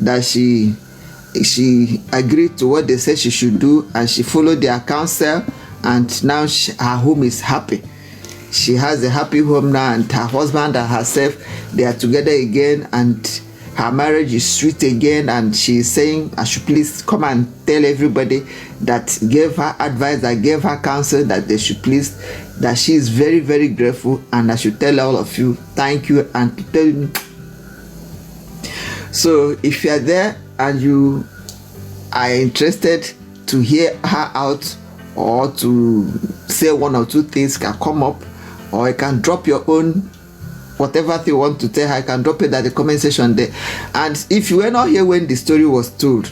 that she agreed to what they said she should do, and she followed their counsel, and now her home is happy. She has a happy home now, and her husband and herself, they are together again, and her marriage is sweet again. And she is saying I should please come and tell everybody that gave her advice, that gave her counsel, that they should please, that she is very, very grateful, and I should tell all of you thank you, and to tell you. So if you are there and you are interested to hear her out, or to say one or two things, can come up, or you can drop your own whatever you want to tell her. I can drop it at the comment section there. And if you were not here when the story was told,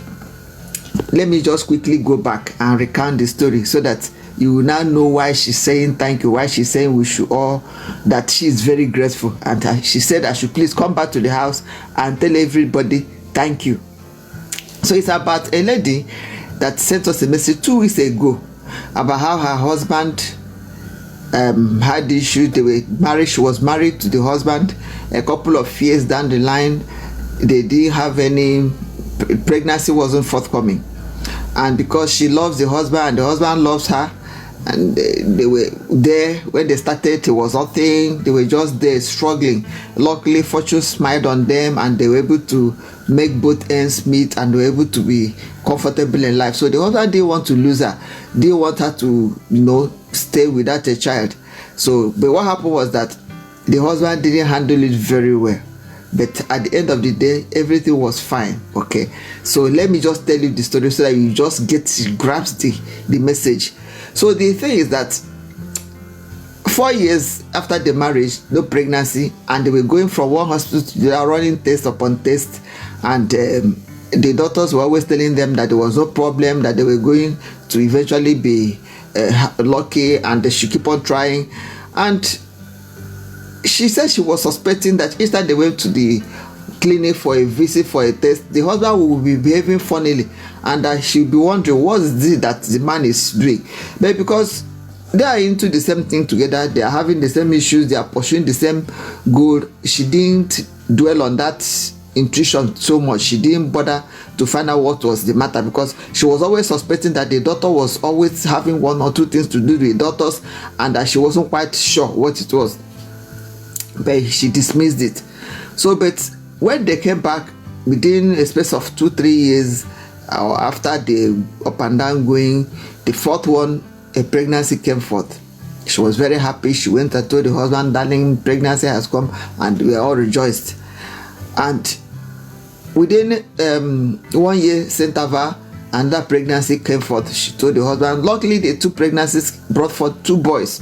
let me just quickly go back and recount the story, so that you will now know why she's saying thank you, why she's saying we should all, that she is very grateful. And she said I should please come back to the house and tell everybody thank you. So it's about a lady that sent us a message 2 weeks ago about how her husband had issues. They were married. She was married to the husband. A couple of years down the line, they didn't have any pregnancy, wasn't forthcoming, and because she loves the husband and the husband loves her, and they were there when they started. It was nothing. They were just there struggling. Luckily, fortune smiled on them, and they were able to make both ends meet, and they were able to be comfortable in life. So the husband didn't want to lose her. Didn't want her to, stay without a child. So, but what happened was that the husband didn't handle it very well. But at the end of the day, everything was fine. Okay. So let me just tell you the story so that you just grasp the message. So the thing is that 4 years after the marriage, no pregnancy, and they were going from one hospital to the other, running test upon test, and the doctors were always telling them that there was no problem, that they were going to eventually be lucky, and they should keep on trying. And she said she was suspecting that each time they went to the clinic for a visit, for a test, the husband will be behaving funnily, and that she'll be wondering what is it that the man is doing. But because they are into the same thing together, they are having the same issues, they are pursuing the same goal, she didn't dwell on that intuition so much. She didn't bother to find out what was the matter, because she was always suspecting that the daughter was always having one or two things to do with daughters, and that she wasn't quite sure what it was. But she dismissed it. So, but when they came back within a space of 2-3 years, or after the up and down going, the fourth one, a pregnancy came forth. She was very happy. She went and told the husband, darling, pregnancy has come, and we all rejoiced. And within 1 year interval, another pregnancy came forth. She told the husband. Luckily, the 2 pregnancies brought forth 2 boys.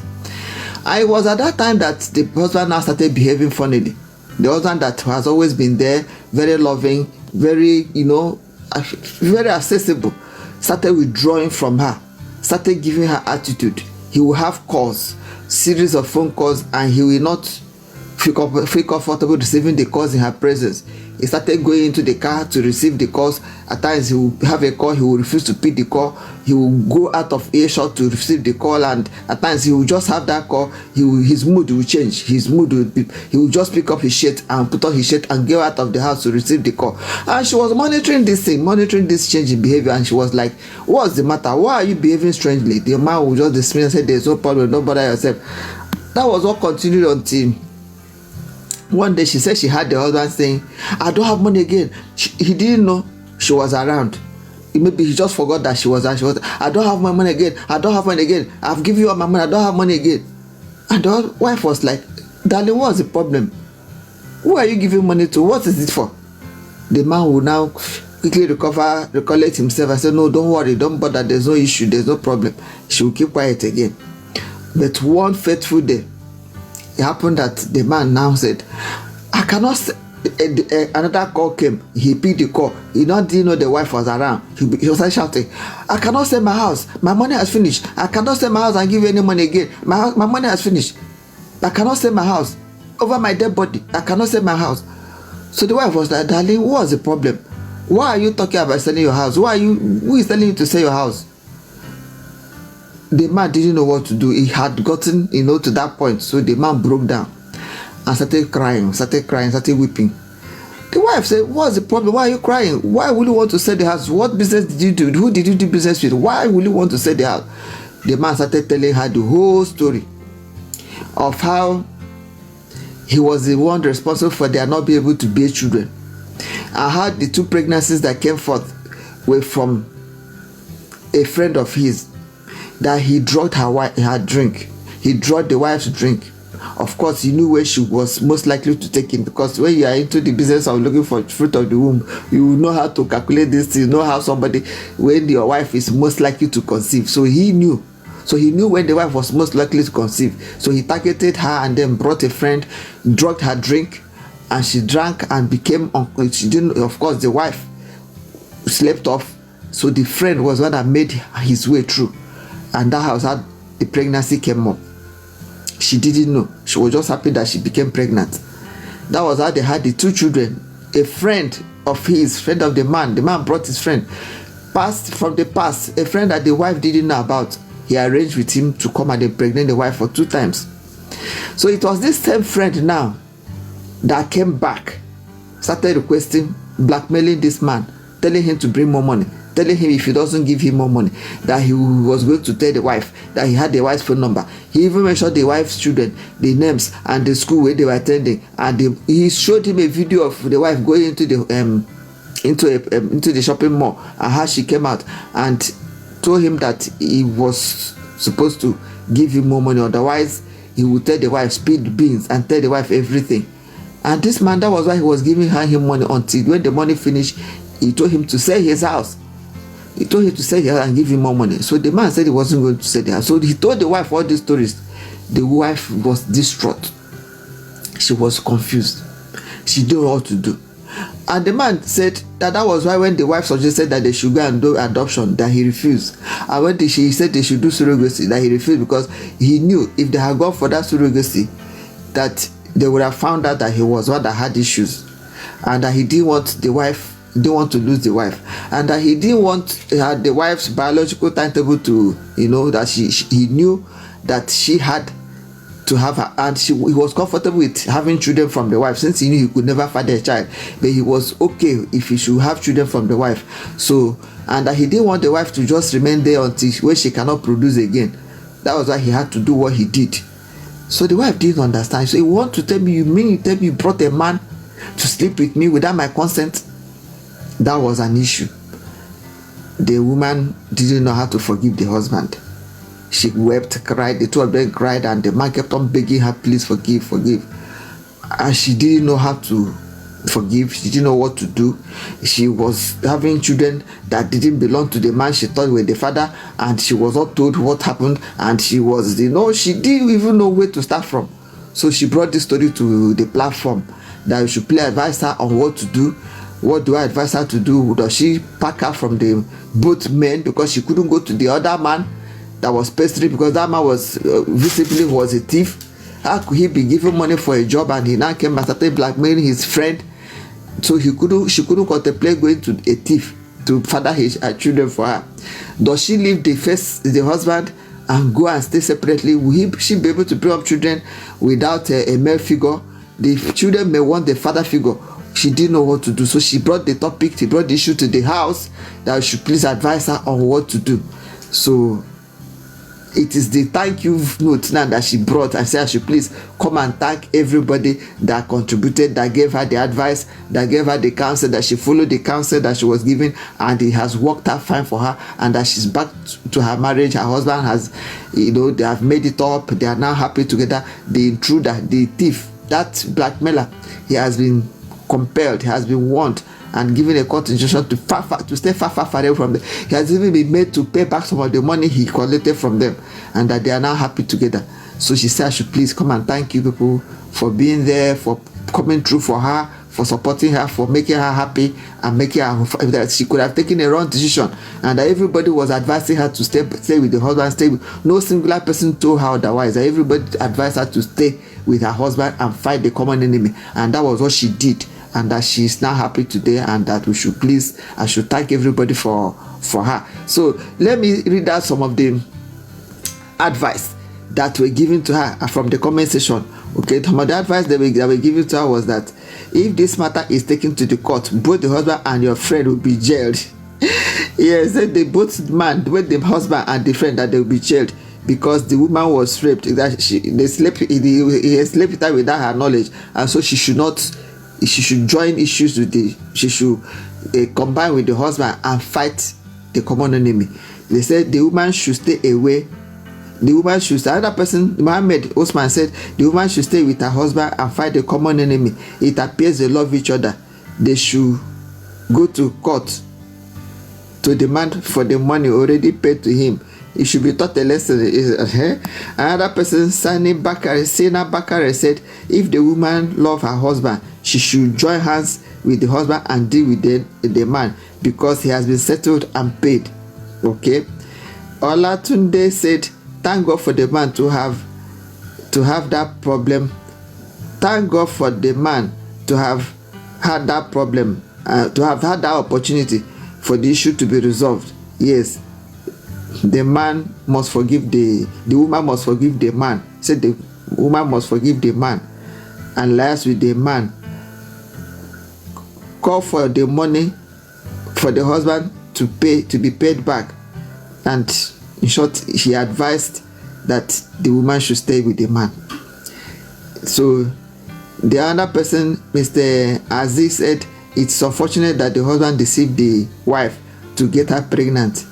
I was at that time that the husband now started behaving funnily. The husband that has always been there, very loving, very, very accessible, started withdrawing from her, started giving her attitude. He will have calls, series of phone calls, and he will not feel comfortable receiving the calls in her presence. He started going into the car to receive the calls. At times he will have a call, he will refuse to pick the call. He will go out of earshot to receive the call, and at times he will just have that call. His mood will change. He will just pick up his shirt and put on his shirt and go out of the house to receive the call. And she was monitoring this change in behavior, and she was like, "What's the matter? Why are you behaving strangely?" The man will just dismiss and say, "There's no problem, don't bother yourself." That was what continued until one day she said she heard the husband saying, "I don't have money again." He didn't know she was around. Maybe he just forgot that she was around. "I don't have my money again. I don't have money again. I've given you all my money. I don't have money again." And the wife was like, "Darling, what's the problem? Who are you giving money to? What is it for?" The man will now quickly recollect himself and say, "No, don't worry, don't bother. There's no issue. There's no problem." She will keep quiet again. But one fateful day, it happened that the man now said, "I cannot." Another call came. He picked the call. He didn't know the wife was around. He was shouting, "I cannot sell my house. My money has finished. I cannot sell my house and give you any money again. My money has finished. I cannot sell my house. Over my dead body, I cannot sell my house." So the wife was like, "Darling, what's the problem? Why are you talking about selling your house? Who is telling you to sell your house?" The man didn't know what to do. He had gotten, to that point. So the man broke down and started crying, started weeping. The wife said, what's the problem? Why are you crying? Why will you want to sell the house? What business did you do? Who did you do business with? Why will you want to sell the house? The man started telling her the whole story of how he was the one responsible for their not being able to bear children, and how the 2 pregnancies that came forth were from a friend of his, that he drugged her drink. He drugged the wife's drink. Of course, he knew where she was most likely to take him, because when you are into the business of looking for fruit of the womb, you know how to calculate this. You know how somebody, when your wife is most likely to conceive. So he knew. So he knew when the wife was most likely to conceive. So he targeted her and then brought a friend, drugged her drink, and she drank and became, she didn't, of course, the wife slept off. So the friend was one that made his way through. And that was how the pregnancy came up. She didn't know. She was just happy that she became pregnant. That was how they had the 2 children. A friend of his, friend of the man brought his friend. From the past, a friend that the wife didn't know about. He arranged with him to come and impregnate the wife for 2 times. So it was this same friend now that came back, started requesting, blackmailing this man, telling him to bring more money, telling him if he doesn't give him more money, that he was going to tell the wife that he had the wife's phone number. He even mentioned the wife's children, the names, and the school where they were attending. And he showed him a video of the wife going into the shopping mall, and how she came out, and told him that he was supposed to give him more money, otherwise he would tell the wife, spill the beans, and tell the wife everything. And this man, that was why he was giving him money, until when the money finished, he told him to sell his house. He told him to sell his house and give him more money. So the man said he wasn't going to sell the house. So he told the wife all these stories. The wife was distraught. She was confused. She didn't know what to do. And the man said that was why when the wife suggested that they should go and do adoption, that he refused. And when she said they should do surrogacy, that he refused, because he knew if they had gone for that surrogacy, that they would have found out that he was one that had issues, and that he didn't want to lose the wife, and that he didn't want the wife's biological timetable to, that he knew that she had to have her, and he was comfortable with having children from the wife, since he knew he could never father a child, but he was okay if he should have children from the wife. So, and that he didn't want the wife to just remain there until when she cannot produce again. That was why he had to do what he did. So the wife didn't understand. So you want to tell me, you tell me you brought a man to sleep with me without my consent? That was an issue. The woman didn't know how to forgive the husband. She wept, cried, the 2 of them cried, and the man kept on begging her, please forgive. And she didn't know how to forgive. She didn't know what to do. She was having children that didn't belong to the man she thought were the father, and she was not told what happened, and she didn't even know where to start from. So she brought this story to the platform, that we should advise her on what to do. What do I advise her to do? Does she pack her from both men, because she couldn't go to the other man that was pestering, because that man was visibly was a thief? How could he be given money for a job, and he now came and started blackmailing his friend? So she couldn't contemplate going to a thief to father her children for her. Does she leave the husband and go and stay separately? Will she be able to bring up children without a male figure? The children may want the father figure. She didn't know what to do. So she brought the issue to the house, that I should please advise her on what to do. So it is the thank you note now that she brought, and said I should please come and thank everybody that contributed, that gave her the advice, that gave her the counsel, that she followed the counsel that she was given, and it has worked out fine for her, and that she's back to her marriage. Her husband has, they have made it up. They are now happy together. The intruder, the thief, that blackmailer, he has been compelled, he has been warned and given a court injunction to stay far away from them. He has even been made to pay back some of the money he collected from them, and that they are now happy together. So she said I should please come and thank you people for being there, for coming through for her, for supporting her, for making her happy, and making her that she could have taken a wrong decision, and that everybody was advising her to stay with the husband, no singular person told her otherwise, that everybody advised her to stay with her husband and fight the common enemy, and that was what she did. And that she is now happy today, and that I should thank everybody for her. So let me read out some of the advice that were given to her from the comment section. Okay, some of the advice that were given to her was that if this matter is taken to the court, both the husband and your friend will be jailed. Yes, they both the husband and the friend, that they will be jailed because the woman was raped. That he slept with her without her knowledge, and so she should join issues with she should combine with the husband and fight the common enemy. They said the woman should stay away. The woman should, another person, Mohammed Osman said, the woman should stay with her husband and fight the common enemy. It appears they love each other. They should go to court to demand for the money already paid to him. It should be taught a lesson. Another person, Sina Bakare said, if the woman loves her husband, she should join hands with the husband and deal with the man because he has been settled and paid. Okay. Olatunde said, thank God for the man to have that problem. Thank God for the man to have had that problem, to have had that opportunity for the issue to be resolved. Yes, the man must forgive the woman must forgive the man. Said the woman must forgive the man and liaise with the man. Call for the money for the husband to be paid back. And in short, he advised that the woman should stay with the man. So the other person, Mr. Aziz, said it's unfortunate that the husband deceived the wife to get her pregnant.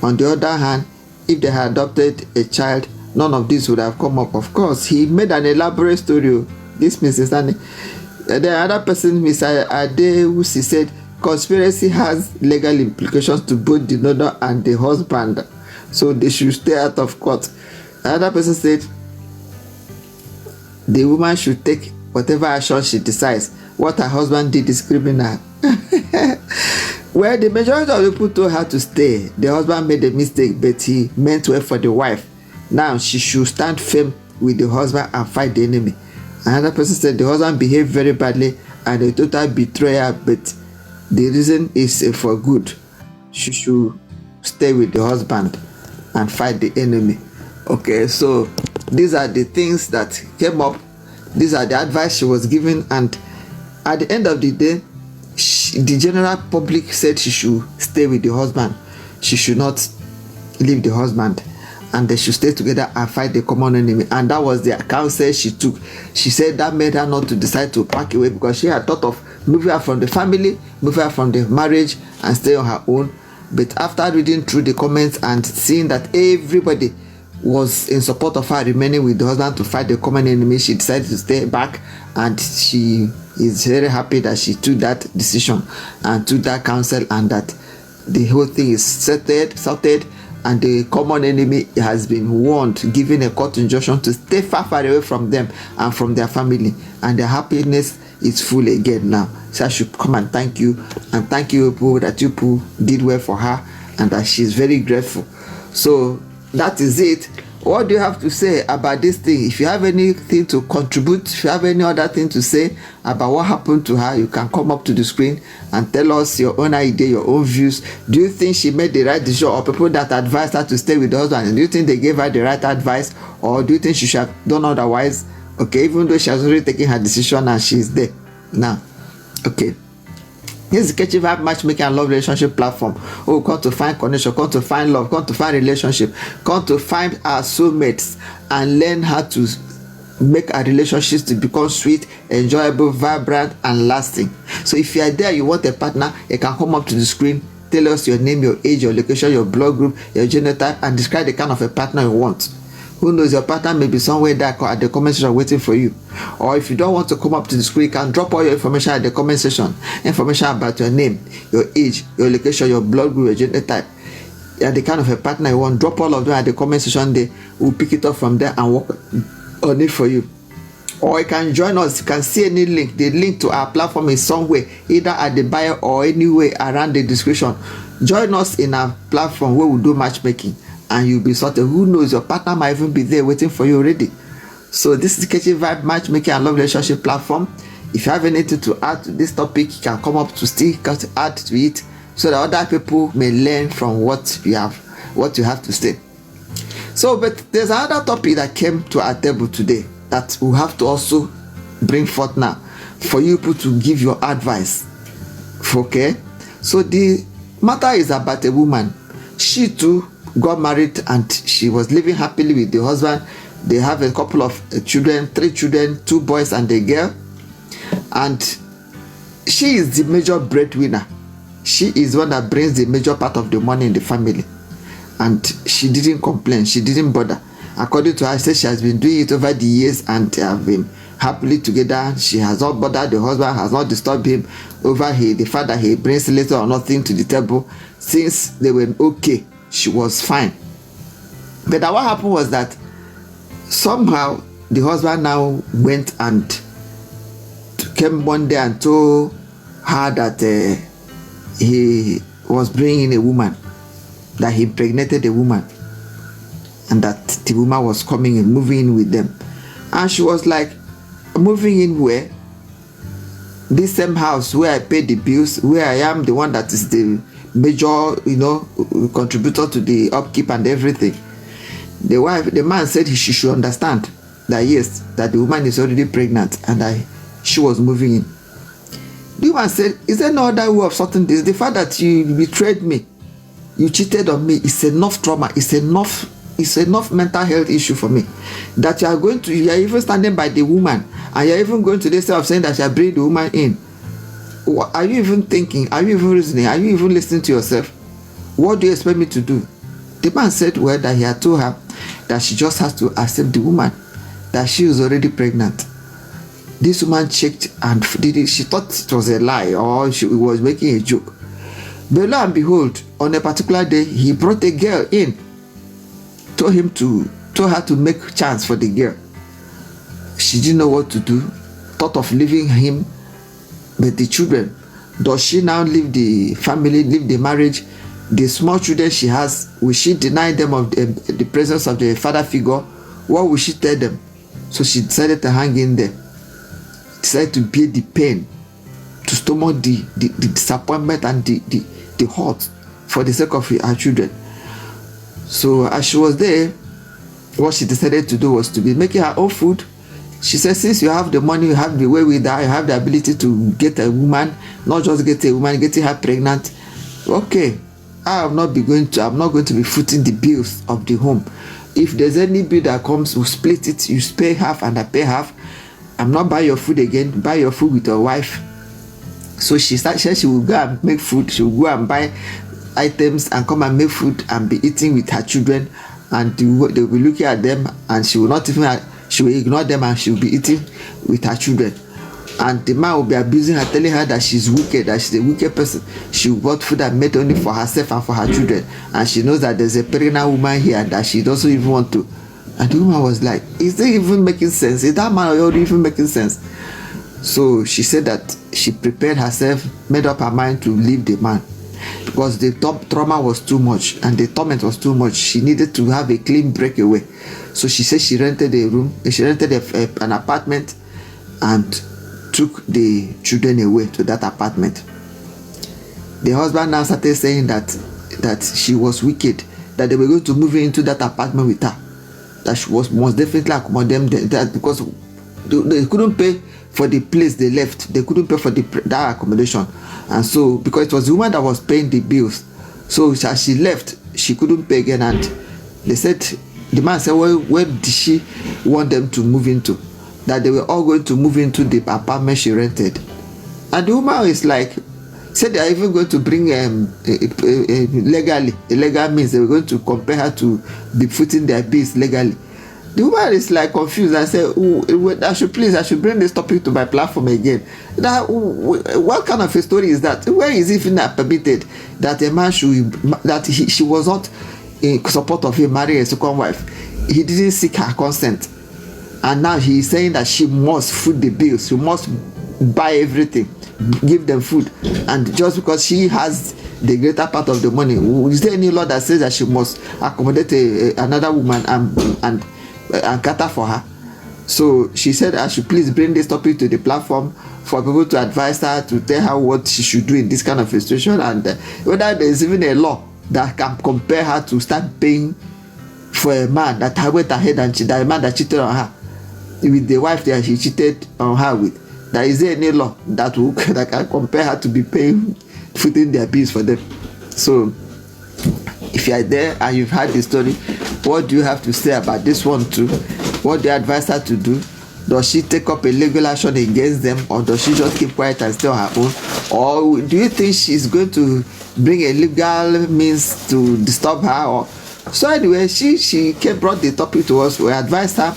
On the other hand, if they had adopted a child, none of this would have come up. Of course, he made an elaborate story. This Mrs. Stanley. The other person, Mr. Adewusi, said conspiracy has legal implications to both the donor and the husband, so they should stay out of court. Another person said the woman should take whatever action she decides. What her husband did is criminal. Well, the majority of people told her to stay. The husband made a mistake, but he meant well for the wife. Now she should stand firm with the husband and fight the enemy. Another person said the husband behaved very badly and a total betrayal, but the reason is for good. She should stay with the husband and fight the enemy. Okay, so these are the things that came up. These are the advice she was given, and at the end of the day, the general public said she should stay with the husband. She should not leave the husband, and they should stay together and fight the common enemy. And that was the counsel she took. She said that made her not to decide to pack away because she had thought of moving her from the family, moving her from the marriage, and stay on her own. But after reading through the comments and seeing that everybody was in support of her remaining with the husband to fight the common enemy, she decided to stay back, and she is very happy that she took that decision and took that counsel, and that the whole thing is sorted, and the common enemy has been warned, given a court injunction to stay far away from them and from their family, and their happiness is full again now. So I should come and thank you, and thank you people that you people did well for her, and that she's very grateful. So that is it. What do you have to say about this thing? If you have anything to contribute, if you have any other thing to say about what happened to her, you can come up to the screen and tell us your own idea, your own views. Do you think she made the right decision, or people that advised her to stay with the husband, do you think they gave her the right advice, or do you think she should have done otherwise? Okay, even though she has already taken her decision and she's there now. Okay. This is Catchy Vibe Matchmaking and Love Relationship Platform. Oh, come to find connection, come to find love, come to find relationship, come to find our soulmates and learn how to make our relationships to become sweet, enjoyable, vibrant, and lasting. So if you are there, you want a partner, you can come up to the screen, tell us your name, your age, your location, your blood group, your genotype, and describe the kind of a partner you want. Who knows, your partner may be somewhere there at the comment section waiting for you. Or if you don't want to come up to the screen, you can drop all your information at the comment section. Information about your name, your age, your location, your blood group, your genotype, and the kind of a partner you want. Drop all of them at the comment section there. We'll pick it up from there and work on it for you. Or you can join us. You can see any link. The link to our platform is somewhere, either at the bio or anywhere around the description. Join us in our platform where we do matchmaking, and you'll be sorted. Who knows, your partner might even be there waiting for you already. So this is Catchy Vibe Matchmaking and Love Relationship Platform. If you have anything to add to this topic, you can come up to still add to it, so that other people may learn from what you have to say. So, but there's another topic that came to our table today that we have to also bring forth now. for you people to give your advice. Okay, so the matter is about a woman. She too got married and she was living happily with the husband. They have a couple of children, 3 children, 2 boys and a girl, and she is the major breadwinner. She is one that brings the major part of the money in the family, and she didn't complain, she didn't bother. According to her, she said she has been doing it over the years and they have been happily together. She has not bothered the husband, has not disturbed him over the fact that he brings little or nothing to the table. Since they were okay, she was fine. But what happened was that somehow the husband now went and came one day and told her that he was bringing a woman, that he impregnated a woman, and that the woman was coming and moving in with them. And she was like, moving in where? This same house where I pay the bills, where I am the one that is the major, contributor to the upkeep and everything. The man said she should understand that yes, that the woman is already pregnant and that she was moving in. The woman said, is there no other way of sorting this? The fact that you betrayed me, you cheated on me, is enough trauma, it's enough mental health issue for me. That you are even standing by the woman and you are even going to the state of saying that you are bringing the woman in. Are you even thinking? Are you even reasoning? Are you even listening to yourself? What do you expect me to do? The man said, well, that he had told her that she just has to accept the woman, that she was already pregnant. This woman checked and she thought it was a lie or she was making a joke. But lo and behold, on a particular day, he brought a girl in, told her to make chance for the girl. She didn't know what to do, thought of leaving him with the children. Does she now leave the family, leave the marriage? The small children she has, will she deny them of the presence of the father figure? What will she tell them? So she decided to hang in there, decided to bear the pain, to stomach the disappointment and the hurt for the sake of her children. So as she was there, what she decided to do was to be making her own food. She said, since you have the money, you have the way with that, you have the ability to get a woman, not just get a woman, getting her pregnant. Okay, I'm not going to be footing the bills of the home. If there's any bill that comes, we'll split it. You pay half and I pay half. I'm not buying your food again. Buy your food with your wife. So she said she will go and make food. She will go and buy items and come and make food and be eating with her children, and they will be looking at them, and she will ignore them and she will be eating with her children. And the man will be abusing her, telling her that she's wicked, that she's a wicked person. She bought food and made only for herself and for her children, and she knows that there's a pregnant woman here and that she doesn't even want to. And the woman was like, is it even making sense? Is that man already even making sense? So she said that she prepared herself, made up her mind to leave the man, because the trauma was too much and the torment was too much. She needed to have a clean breakaway. So she said she rented a room, she rented an apartment and took the children away to that apartment. The husband now started saying that she was wicked, that they were going to move into that apartment with her, that she was most definitely accommodate them, that because they couldn't pay for the place they left, they couldn't pay for that accommodation. And so because it was the woman that was paying the bills, so as she left, she couldn't pay again. And they said, the man said, well, where did she want them to move into? That they were all going to move into the apartment she rented. And the woman is like, said they are even going to bring legal means. They were going to compel her to be footing their bills legally. The woman is like confused and said, I should bring this topic to my platform again. What kind of a story is that? Where is it even permitted that a man she was not in support of him marrying a second wife? He didn't seek her consent. And now he is saying that she must foot the bills, she must buy everything, give them food. And just because she has the greater part of the money, is there any law that says that she must accommodate another woman and cater for her? So she said I should please bring this topic to the platform for people to advise her, to tell her what she should do in this kind of situation, and whether there is even a law that can compel her to start paying for a man that went ahead and that a man that cheated on her with the wife that she cheated on her with. There is any law that will that can compare her to be footing their bills for them. So if you are there and you've heard the story, what do you have to say about this one too? What do you advise her to do? Does she take up a legal action against them, or does she just keep quiet and stay on her own? Or do you think she's going to bring a legal means to disturb her? Or so anyway, she brought the topic to us. We advised her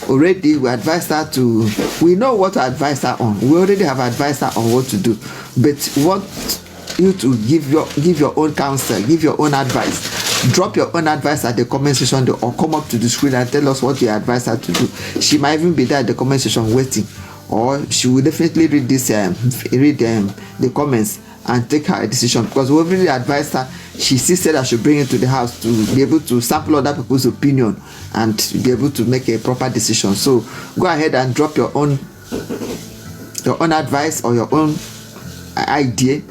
already. We advised her to, we know what to advise her on. We already have advised her on what to do, but we want you to give your own counsel, give your own advice. Drop your own advice at the comment section, or come up to the screen and tell us what you advise her to do. She might even be there at the comment section waiting, or she will definitely read this the comments and take her decision, because we already advised her. She still said I should bring it to the house to be able to sample other people's opinion and be able to make a proper decision. So go ahead and drop your own advice or your own idea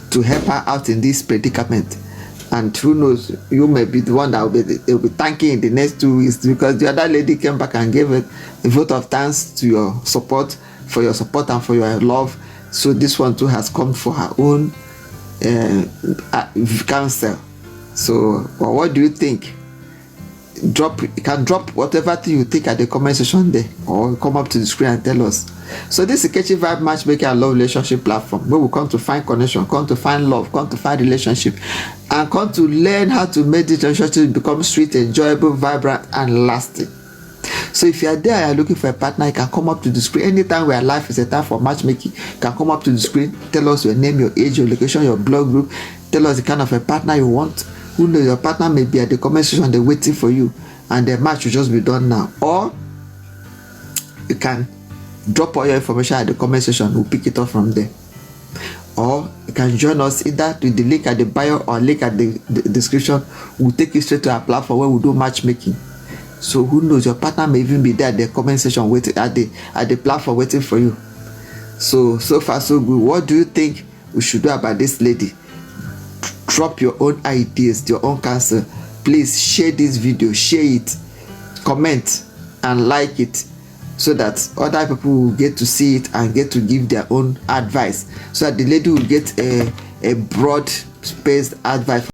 to help her out in this predicament. And who knows, you may be the one that will be thanking in the next 2 weeks, because the other lady came back and gave a vote of thanks to your support, for your support and for your love. So this one too has come for her own counsel. So well, what do you think? You can drop whatever thing you think at the comment section there, or come up to the screen and tell us. So this is Catchy Vibe Matchmaking and Love Relationship platform, where we come to find connection, come to find love, come to find relationship, and come to learn how to make this relationship become sweet, enjoyable, vibrant, and lasting. So if you are there and you're looking for a partner, you can come up to the screen. Anytime where life is a time for matchmaking, you can come up to the screen, tell us your name, your age, your location, your blog group, tell us the kind of a partner you want. Who knows, your partner may be at the comment section, they're waiting for you, and the match will just be done now. Or you can drop all your information at the comment section, we'll pick it up from there. Or you can join us either with the link at the bio or link at the description. We'll take you straight to our platform where we do matchmaking. So who knows, your partner may even be there at the comment section waiting at the platform waiting for you. So far so good. What do you think we should do about this lady? Drop your own ideas, your own counsel. Please share this video, share it, comment and like it, so that other people will get to see it and get to give their own advice, so that the lady will get a broad spaced advice.